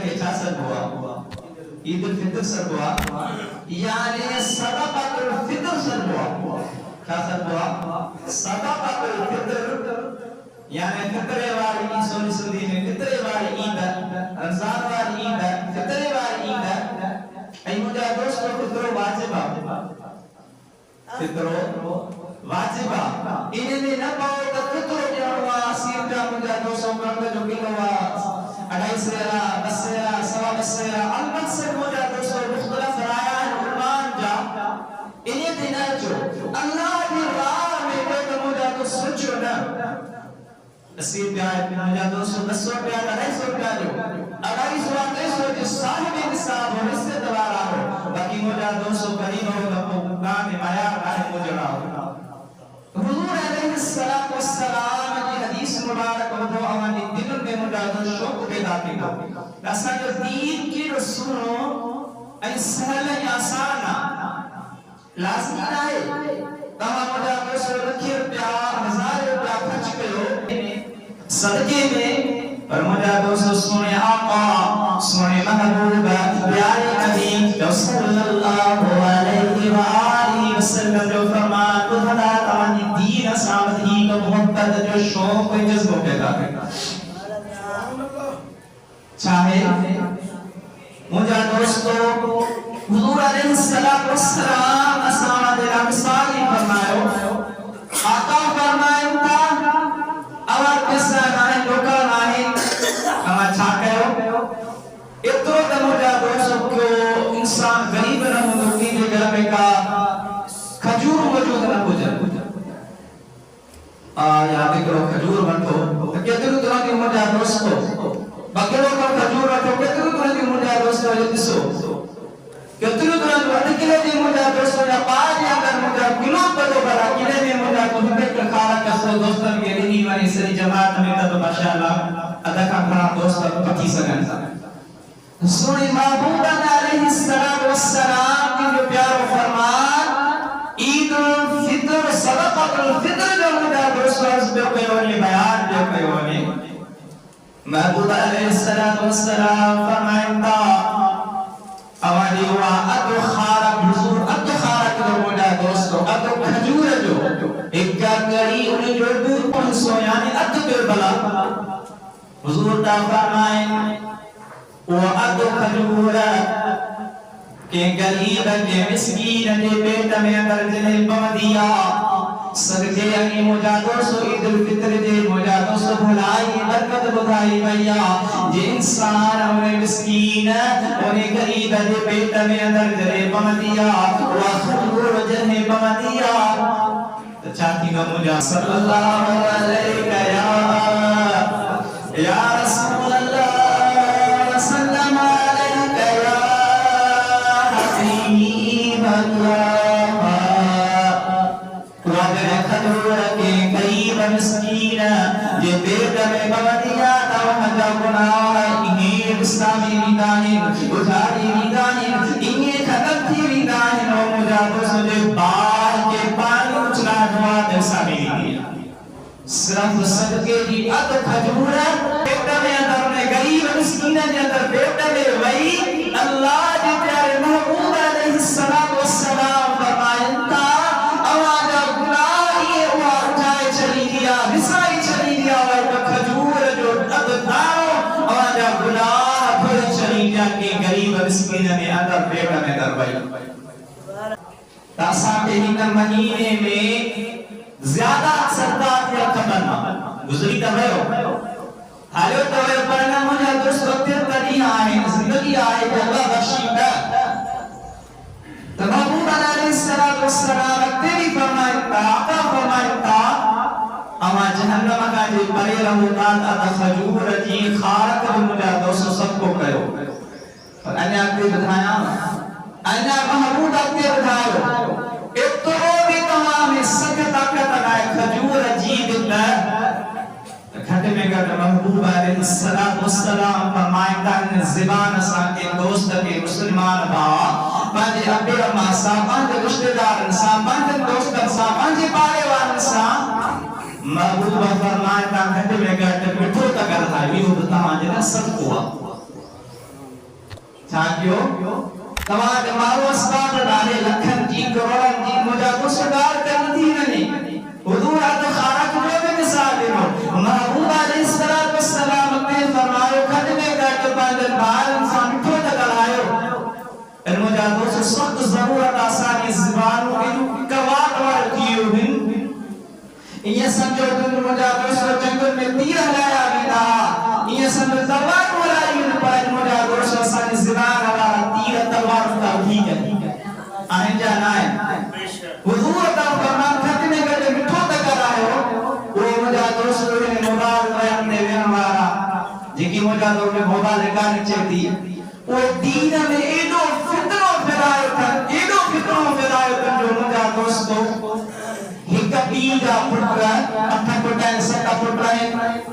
کے چھا سب ہوا عید الفطر سب ہوا یعنی صدقۃ الفطر سب ہوا کیا سب ہوا صدقۃ الفطر یعنی فطرے والی سونی سندھی میں فطرے والی عید رمضان والی عید فطرے والی عید ای مجھا دوستو فطرو واجب فطرو واجب انہیں میں نہ پاؤ کہ فطرو جانوا سیر جا مجھا 200 گرم جو کلو اڑائی سیرا بس سیرا سوا بس سیرا المقصد مجھا 200 مختلف رائع علمان جا انہیں دینا جو اللہ کی راہ میں جو مجھا تو سوچو نا 80 روپیہ مجھا 200 200 روپیہ 250 روپیہ جو 250 جو صاحب نصاب ہو اس سے دوارا ہو باقی مجھا 200 قریب ہو لپو کام معیار آئے مجھڑا ہو حضور علیہ السلام کی حدیث مبارک و دو اوانی دل میں مجھا تو شوق پیدا کیا ایسا جو دین کی رسولوں ای سہل آسانا لازمی آئے تمہا مجھا 200 رکھی روپیہ 1000 روپیہ خرچ کرو صدقے میں پر مجھا 200 سونے آقا سونے محبوب پیارے نبی صلی اللہ علیہ وآلہ وسلم جو فرمان کو خدا تمہانی دین سامت ہی کو محبت جو شوق و جذب پیدا کرتا چاہے مجھا دوستو حضور علیہ السلام اسامہ دلہ مثالی فرمائیو آقا فرمائیو تا اور قصہ نائن لوکا نائن ہمیں چھا کہو اترو دمجھا دوستو کیوں انسان غریب نہ ہوں کی دے گھر میں کا کھجور موجود نہ ہو جائے یاد کرو کھجور بنتو کتنو طرح کی مجھا دوستو بکروں کا کھجور رکھو کتنو طرح کی مجھا دوستو جو دسو کتنو طرح کی اٹکلے دی مجھا دوستو یا پاج یا کر مجھا کلو پتو بڑا کلے میں مجھا تو ہمیں کھارا کسو دوستن کے لئے وانی سری جماعت میں تو ماشاءاللہ ادھا کا کھڑا دوستن پکی سکن سنی محبوبان علیہ السلام کی جو پیار و فرمان عید الفطر صدقۃ الفطر جو مجھا دوستو اس بے قیونی بیان بے قیونی محبوب علیہ السلام فرمائندہ اوانی ہوا ادو خارک حضور ادو خارک جو مجھا دوستو ادو کھجور جو ایک گری انہیں جو دور پہنسو یعنی ادو کربلا حضور تا فرمائن وہ ادو کھجور کہ غریب کے مسکین کے پیٹ میں اگر جنہیں پودیا صدقے انی مجھا دوستو عید الفطر دے مجھا دوستو بھلائی برکت بدھائی بھیا جی انسان انہیں مسکین انہیں غریب دے پیٹ میں اندر جنہیں پودیا وخجور جنہیں پودیا تو چاہتی گا مجھا صلی اللہ علیہ یا رسول اللہ وسلم علیہ یا حبیب اللہ وگر خدور کے قریب مسکین یہ پیٹ میں بودیا تو مجھا گناہ ہے انہیں اسلامی ریدانی اجھاری ریدانی انہیں خدمتی ریدانی و مجھا دوستو جے بار کے پانی اچھلا دعا دے سامی ریدانی صرف صدقے جی اد کھجور پیٹ میں اندر انہیں غریب مسکین جے اندر پیٹ میں وہی اللہ جی پیارے محبوب علیہ السلام فرمائنتا آوازہ گناہی ہوا اٹھائے چلی دیا رسائی چلی دیا اور کھجور جو اد داؤ آوازہ گناہ پھر چلی دیا کہ غریب مسکین نے اندر پیٹ میں در بھائی تاسا کے ہندر مہینے میں زیادہ سردات یا کمرنا گزری تا ہو حالیو تو ہے پڑھنا مجھا دوست وقت تری آئے زندگی آئے کہ اللہ بخشیدہ محبوب علیہ السلام تیری فرمائتا آقا فرمائتا اما جہنم کا جی پرے رہوتا تا خجور جی خارک مجھا دوست سب کو کرو اور انہیں آپ کے بتایا انہیں محبوب آپ کے بتایا اترو بھی تمام سکت آکت آئے خجور جی دلہ گھٹے میں گھٹے محبوب علیہ السلام فرمائندہ ان زبان سان کے دوست کے مسلمان با پانچے ابی اما سا پانچے رشتہ دار سا پانچے دوست سا پانچے پارے وان سا محبوب فرمائندہ گھٹے میں گھٹے مٹھو تک رہا ہے یہ بتا مانجے نا سب ہوا छाकियो तव्हां मारो अस्बाब डाले लखन जी करोड़न जी मुझा को सरदार कर थी नहीं हुजूर अत खारक जो में मिसाल देनो महबूब अलैहिस्सलाम वस्सलाम ने फरमायो खद में गट बंदन बाल इंसान ठो लगायो इन मुझा को सख्त जरूरत आसानी ज़बानों इन कवात वार कियो बिन ये समझो तुम मुझा को जंगल में तीर हलाया बिना ये समझ तलवार वाला इन पर मुझा को आसानी ज़बान वाला तीर तलवार का ठीक है आए जाना है हुजूर दा फरमान खतने गले मिठो तक आयो वो मुझा दोस्त ने मोबाइल बयान दे वाला जेकी मुझा दो में मोबाइल निकाल चेती वो दीन में एडो फितरो फैलायो था एडो फितरो फैलायो था जो मुझा दोस्तों हिक पीगा पुटरा अठ पुटा सत पुटा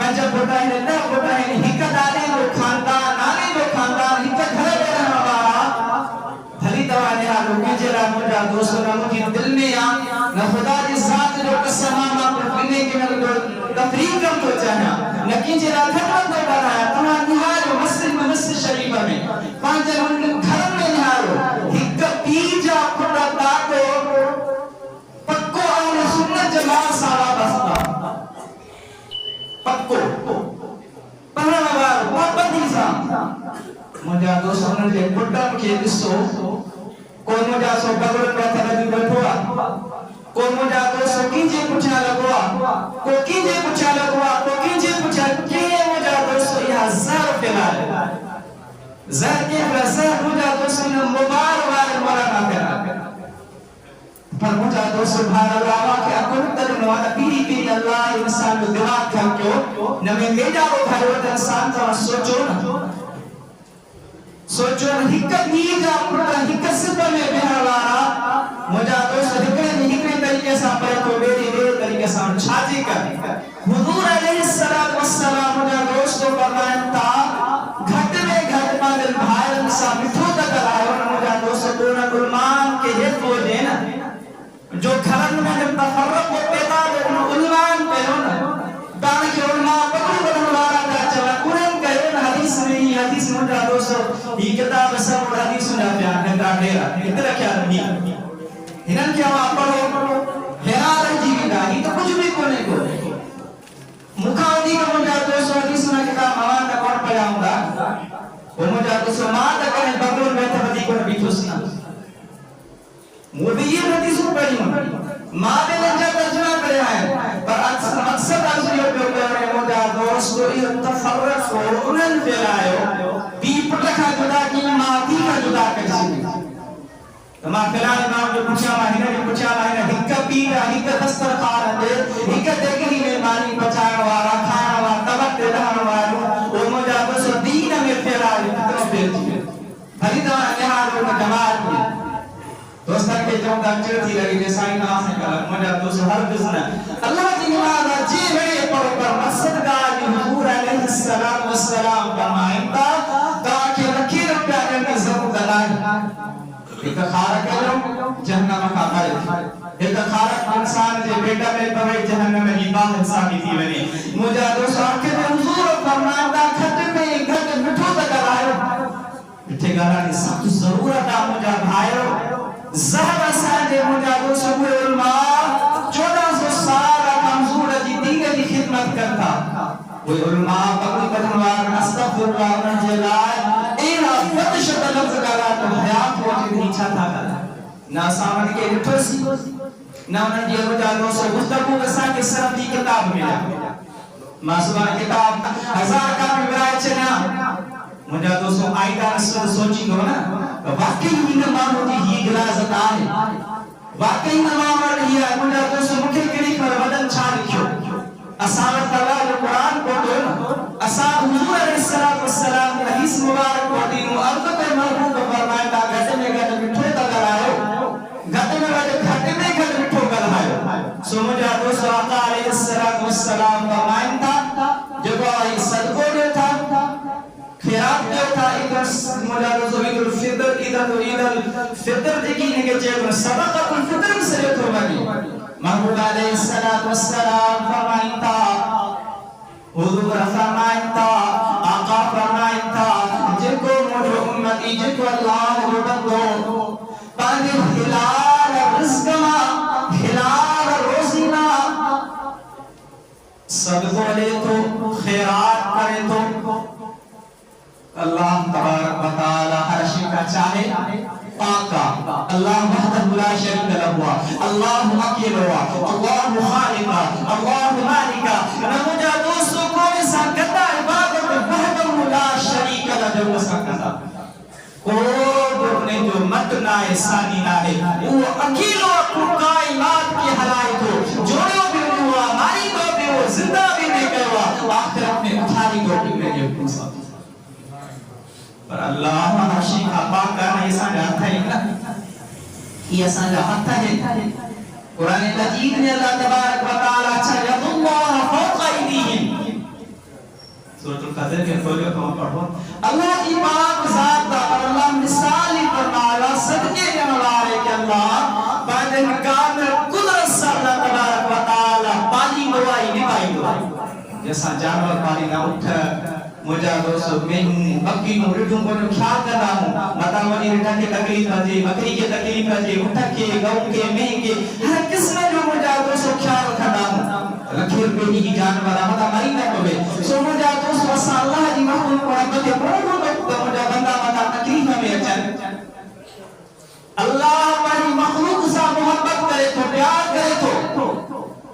पंज पुटा न पुटा हिक दाले जो खानदान नाले जो खानदान हिक घर में रहने वाला भली दवाने हालो केजरा मुझा दोस्तों ना मुझे दिल में आ न खुदा की जात जो कसम मां पर पीने के में तफरीक कम तो चाहना लेकिन जरा थकन तो बनाया तमाम निहारो मस्जिद शरीफ में पांच उन घर में निहारो हिक पीजा पुटा ताको पक्को और सुन्नत जमात सारा बस्ता पक्को पहला बार पाबंदी सा मुझा दोस्तों ने पुटा के दिसो कोई मुझा सो बगल में थला दी बैठवा कोई मुझा दोस्तों कीजे पूछा लगवा को कीजे पूछा लगवा को कीजे पूछा के मुझा दोस्तों यह ज़र फैलाए ज़र के ज़र मुझा दोस्तों ने मुबारक वाले मौलाना करा पर मुझा दोस्तों सुभान अल्लाह के अकुल तक नवादा पीरी पीरी अल्लाह इंसान को दिमाग था क्यों न में मेजा को भाई वो इंसान तो सोचो न हिक नीजा पुटा हिक सिपा में बेहवारा मुझा दोस्त हिकड़े तरीके से पर को मेरी तरीके से छाजी कर हुजूर अलैहिस्सलाम वस्सलाम मुझा दोस्तों फरमाया था घट में घट पागल भाई सा मिठो तक आयो मुझा दोस्त दोनों गुलमान के ये वो देना जो घरन में जब तफर्रक को पैदा उलमान कहो ना दान के उलमा पकड़ बनवारा का चला कुरान कहो ना हदीस में मुझा दोस्तों ये किताब सब हदीस सुना बयान है दाढ़ेरा इतना क्या नहीं हिनन क्या आप पढ़ो हैरान जीविका ये तो कुछ भी कोने को मुखावदी का मुझा दोस्तों हदीस सुना किताब हवान का कौन पढ़ाऊंगा वो मुझा दोस्तों मां तक है बगल में तबदी को भी सुना मोदी ये हदीस पढ़ी मां ने लज्जा तर्जुमा करे है पर अक्सर आजू पे करे मुझा दोस्तों ये तफर्रक को उन्हें फैलायो बी पटखा जुदा की माती का जुदा कैसे तमा फैलाने नाम जो पूछा है हिक पीरा हिक दस्तर खान दे हिक देखनी में मानी बचाने वाला खाना वाला तबक दे रहने वाला वो मुझा दोस्तों दीन में फैलायो कितना फैल भली दवा यहाँ लोग जमात में दोस्तों के जो दर्जे थी लगी जैसा ही नाम है कल मुझे दोस्त हर बिज़नेस अल्लाह की निमाज़ जी है पर मकसद का हुजूर अलैहिस्सलाम वस्सलाम फरमाया ताकि रखी रुपया की जरूरत दलाई एक खारक है जहन्नम का खारक एक खारक इंसान जे बेटा में पवे जहन्नम में हिबाह इंसान की थी बनी मुझे दोस्त आखिर में हुजूर फरमाया खत में घट मिठो तक आयो मिठे गाना की सब जरूरत आ मुझे भाइयों ज़हर साजे मुझा दोस्तों को उलमा 1400 साल मंजूर जी दीन की खिदमत करता वो उलमा पकड़ पकड़वार अस्तगफिरुल्लाह उनके लाए इना फतशत लफ्ज़ गाला तो हयात हो जी इच्छा था ना सामने के लिटरसी ना उनके मुझा दोस्तों गुफ्तगू वसा के सरफ की किताब में मासूमा किताब हजार का विवरण चना मुझा दोस्तों आयता रसूल सोची दो ना वाकई ही नमाज होती ही गिलाज़त आहे वाकई नमाज ही है मुझा दोस्तों मुख्य करी पर वदन छा लिखो असावत तला जो कुरान को दो असाब हुजूर अलैहिस्सलाम वस्सलाम हदीस मुबारक को दीन अर्द पे महबूब फरमाया था घट में घट मिठो तक आयो घट में घट मिठो कर आयो सो मुझा दोस्तों आका अलैहिस्सलाम वस्सलाम फरमाया था जब आई सदको जो था खिरात जो था इधर मुझा दोस्तों इधर फितर देखी है कि जब सदक़तुल फितर से तो बनी महबूब अलैहिस्सलाम वस्सलाम फरमाया हुजूर फरमाया आका फरमाया जिनको मुझे उम्मत की जेको अल्लाह जो बंदो पंहिंजे हिलाल रिज़्क़ मां हिलाल रोज़ी मां सदको ॾे थो ख़ैरात करे थो अल्लाह तबारक व तआला हर शइ का चाहे पाका अल्लाह वहदहु ला शरीक लहु अल्लाह अकेलो अल्लाह खालिका अल्लाह मालिका न मुंहिंजा दोस्तो कोई सां कंदा इबादत वहदहु ला शरीक लहु सां कंदा को दुने जो मत ना है सानी ना है वो अकेलो कायनात की हलाए तो जोड़ो भी हुआ मारी को भी वो जिंदा भी नहीं करवा आखिरत में उठारी को भी नहीं पूछा पर अल्लाह हर्षी का पाका नहीं साथ है ना ये साथ है कुरान मजीद में अल्लाह तबारक व तआला यदुल्लाह फौqa अयदीहिम सूरह कदर के खोलो तो पढ़ो अल्लाह की पाक जात का अल्लाह मिसाल ही फरमाया सदके देने वाले के अल्लाह बादन कामिल कुदरत से अल्लाह तबारक व तआला पाली दवाई निभाई जैसा जानवर पाली ना उठ मुझा दोस्तों मैं बकरी को रिटूं को ख्याल कर रहा हूं मता वनी रिटा के तकलीफ है बकरी के तकलीफ है उठ के गऊ के मेह के हर किस्म जो मुझा दोस्तों ख्याल रखना हूं रखे पे ही जानवर मता मरी ना कोवे सो मुझा दोस्तों अल्लाह जी महबूब को रब के बड़ो तो मुझा बंदा मता तकलीफ में अचन अल्लाह हमारी मखलूक से मोहब्बत करे तो प्यार करे तो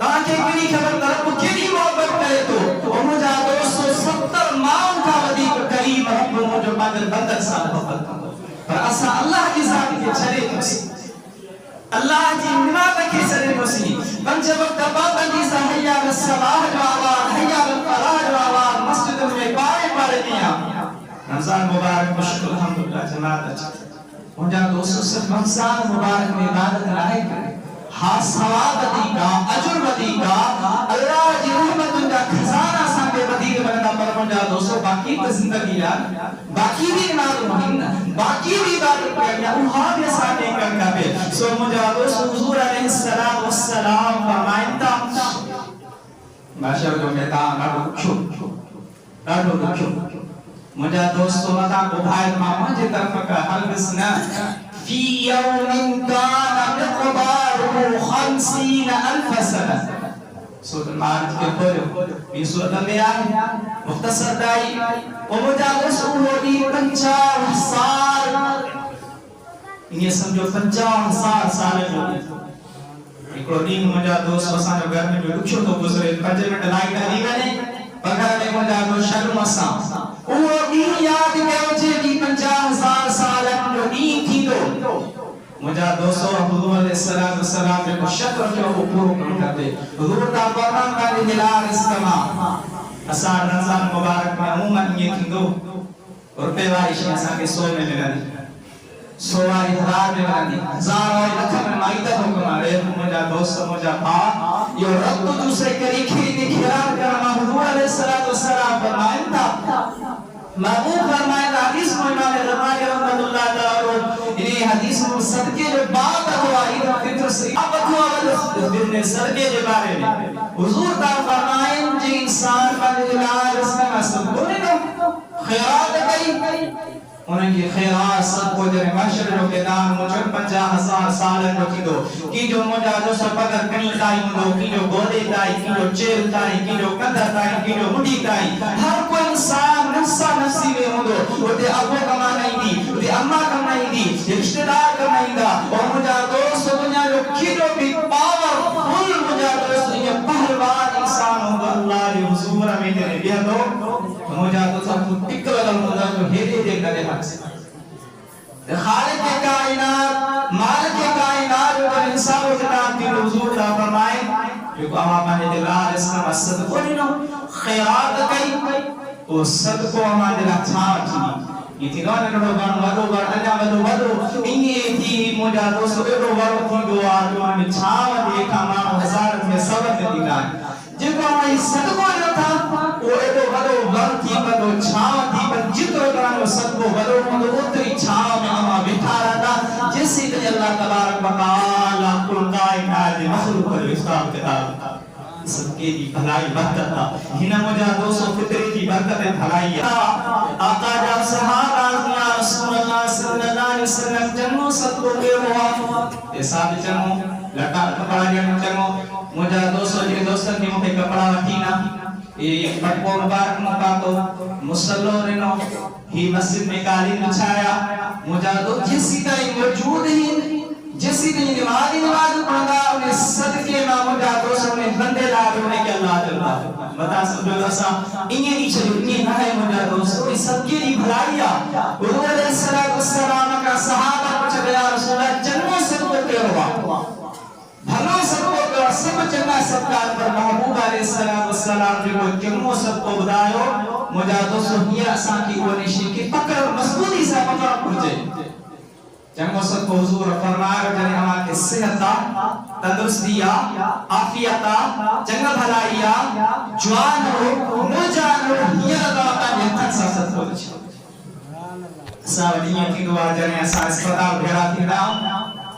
ताकि केड़ी खबर तरफ केड़ी मोहब्बत करे तो मुझा दोस्तों 70 माउन का वधीक करीम रब मुझो बदल बंदर सां मोहब्बत पर असा अल्लाह की जात के छड़े तो अल्लाह जी निमात के छड़े तो पंज वक्त पाबंदी से हैया सलाह जो आवाज हैया फलाह जो आवाज मस्जिद में पाए पढ़ दिया रमजान मुबारक मुश्किल अल्हम्दुलिल्लाह जमात मुझा दोस्तों सिर्फ रमजान मुबारक में इबादत नहीं करे हाँ सवाब दीगा अजर दीगा अल्लाह जी रहमत का खजाना सांगे वधीक बनदा पर मुंहिंजा दोस्तों बाकी तो जिंदगी यार बाकी भी नाल मुहिम बाकी भी इबादत करिया उहा भी साथे कर कबे सो मुंहिंजा दोस्तों हुजूर अलैहिस्सलाम वस्सलाम फरमाइंदा माशर जो मैदान ॾाढो ॾुखियो मुंहिंजा दोस्तों मता को भाई मामा जे तरफ का हरगिज़ न في يوم كان مقداره 50,000 سنة سورة المعارج के खोलो ये सूरत में आया मुख्तसर दाई मुझा दोस्तों दी 50 साल ये समझो 50 साल जो हिकिड़ो ॾींहुं मुंहिंजा दोस्त असांजो घर में जो ॾुखियो थो गुज़रे 5 मिंट लाइट हली वञे पघर में मुंहिंजा दोस्त शर्म सां उहो ॾींहुं यादि कयो जे 50,000 सालनि जो ॾींहुं थींदो मुझा दोस्तों हुजूर अलैहिस्सलाम सलाम को शक्र के ऊपर करते हुजूर दा फरमान का हिलाल इस्मा असा रमजान मुबारक में अमूमन ये थींदो रुपए वारी शइ असा के 100 में मिलंदी 100 वारी 1000 में मिलंदी 1000 वारी लख में माइदा हो कमारे मुझा दोस्त मुझा भा यो रब दूसरे करीखे ने खिलाल करना हुजूर अलैहिस्सलाम फरमाइन था महबूब फरमाया हदीस में इमाम ग़ज़ाली रहमतुल्लाह अलैहि इन्हें हदीस में सदके जो बात हुआ ईद फित्र से अब हुआ वजह सदके के बारे में हुजूर ता फरमाए जे इंसान पर इलाज इसमें मसद बोले ना खैरात कई उनके खैरात सब को जरे माशर जो के नाम मुझे 50,000 साल जो कीदो की जो मुझा जो सब पगर कनी ताई मुदो की जो गोदे ताई की जो चेल ताई की जो कंधा ताई की जो मुडी ताई हर कोई इंसान नफ्सा नफ्सी में मुदो ओते अबो कमाना दी ओते अम्मा कमाई दी रिश्तेदार कमाई दा और मुझा दोस्त दुनिया जो की जो भी पावर फुल मुझा दोस्त ये पहलवान इंसान हो अल्लाह के हुजूर में तेरे बिया दो मुझा तो सब टिकल मुझा जो हेरे दे करे खालिक के कायनात मालिक के कायनात जो इंसान को खिताब की हुजूर दा फरमाए जो अमा माने दिलार इसका मसद कोई नो खैरात कई ओ सदको अमा दिला छा थी इति नो ने वडो वडो इने थी मुझा दोस्त एडो वडो थी दो आ जो में छा देखा मा हजार में सबक दिला जेको आई सदको न था ओ एडो वडो वर थी वडो छा थी पर जितरो करो सदको वडो वडो उतरी छा में अमा बैठा रहता जैसे कि अल्लाह तबारक व तआला कुल कायनात मखलूक को हिसाब किताब सबके की भलाई बरकत हिना मुझा 200 फितरे की बरकत भलाई आका जब सहाबा या रसूल अल्लाह صلی اللہ علیہ وسلم جنو صدقو کے ہوا حساب چنو لٹا کپڑا جن چنو مجھا دوستو جی دوستن کی مکھے کپڑا وٹھینا یہ پٹکو مبارک موقع تو مسلو رنو ہی مسجد میں قالین بچھایا مجھا دو جسی تائی موجود ہی جسی تائی نماز پڑھا انہیں صدقے میں مجھا دوستو انہیں بندے لائے انہیں کہ اللہ جلدہ بتا سکتے دوستا انہیں نیچے انہیں نہ ہے مجھا دوستو اس صدقے کی بھلائیا حضور علیہ السلام کا صحابہ پچھا گیا رسول اللہ جنوں صدقوں کے ہوا بھلوں صدقوں کا سب چنگا صدقات پر محبوب علیہ السلام جو جنوں صدقوں بدایو مجھا دوستو یہ اساں کی اونیشی کی پکڑ مضبوطی سے پکڑ پڑھجے جنگو صدق حضور فرمایا جنہیں ہمارے صحتا تندرستیا عافیتا جنگ بھلائیا جوان ہو نوجان ہو یہ لگاتا یہ تک سا صدق ہو ساوڑیاں کی دعا جنہیں ایسا اسپتال بھیڑا تھی دا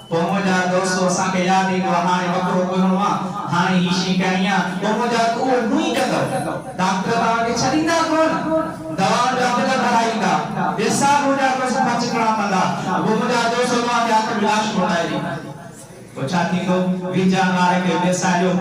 پہنچا دوستو ساں کے یادی دعا ہانے بکرو کنوا ہانے ہیشی کہنیاں پہنچا تو وہ نوئی کدو ڈاکٹر دعا کے چھڑیندہ کون دوان ڈاکٹر بھلائی دا بیسا مجھا کو سپا چکڑا مندہ وہ مجھا دوستو دعا کے آتا ملاش بڑھائی دی پچھاتی کو ویجان وارے کے بیسالیو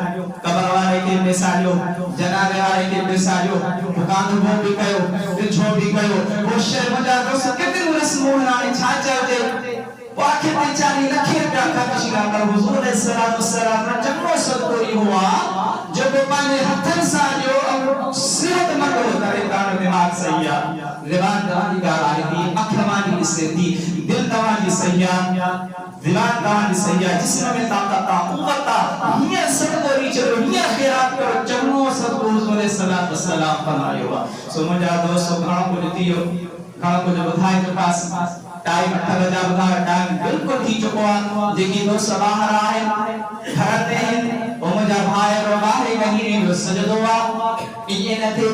قبر وارے کے بیسالیو جنابے وارے کے بیسالیو مکاندو بھو بھی کہو دچھو بھی کہو وہ شہر مجھا دوستو کتنے رسموں نانے چھاچے ہوتے واقعی بیچاری لکھیر پہ آکھا کشیگا پر حضور علیہ السلام نے جنوں صدقوری ہوا جب وہ پانے ہتھن سالیو صحت مند ہوتا ہے کانو دماغ سیاح زبان دوانی کا آئی تھی اکھرمانی سے تھی دل دوانی سیاح زبان دوانی سیاح جسم میں طاقتا قوتا یہ صدقوری چلو یہ خیرات کرو جنوں صدقو حضور علیہ السلام فرمائے ہوا سو مجھا دوستو کھانا کو جتی ہو کھانا کو جو بدھائی جو پاس ٹائم 8 بجا بتا ٹائم بالکل تھی چکوا دیکھی دو باہر آئے گھرتے ہیں وہ مجھا بھائی رو باہر کہیں جو سجدوا یہ نہ تھے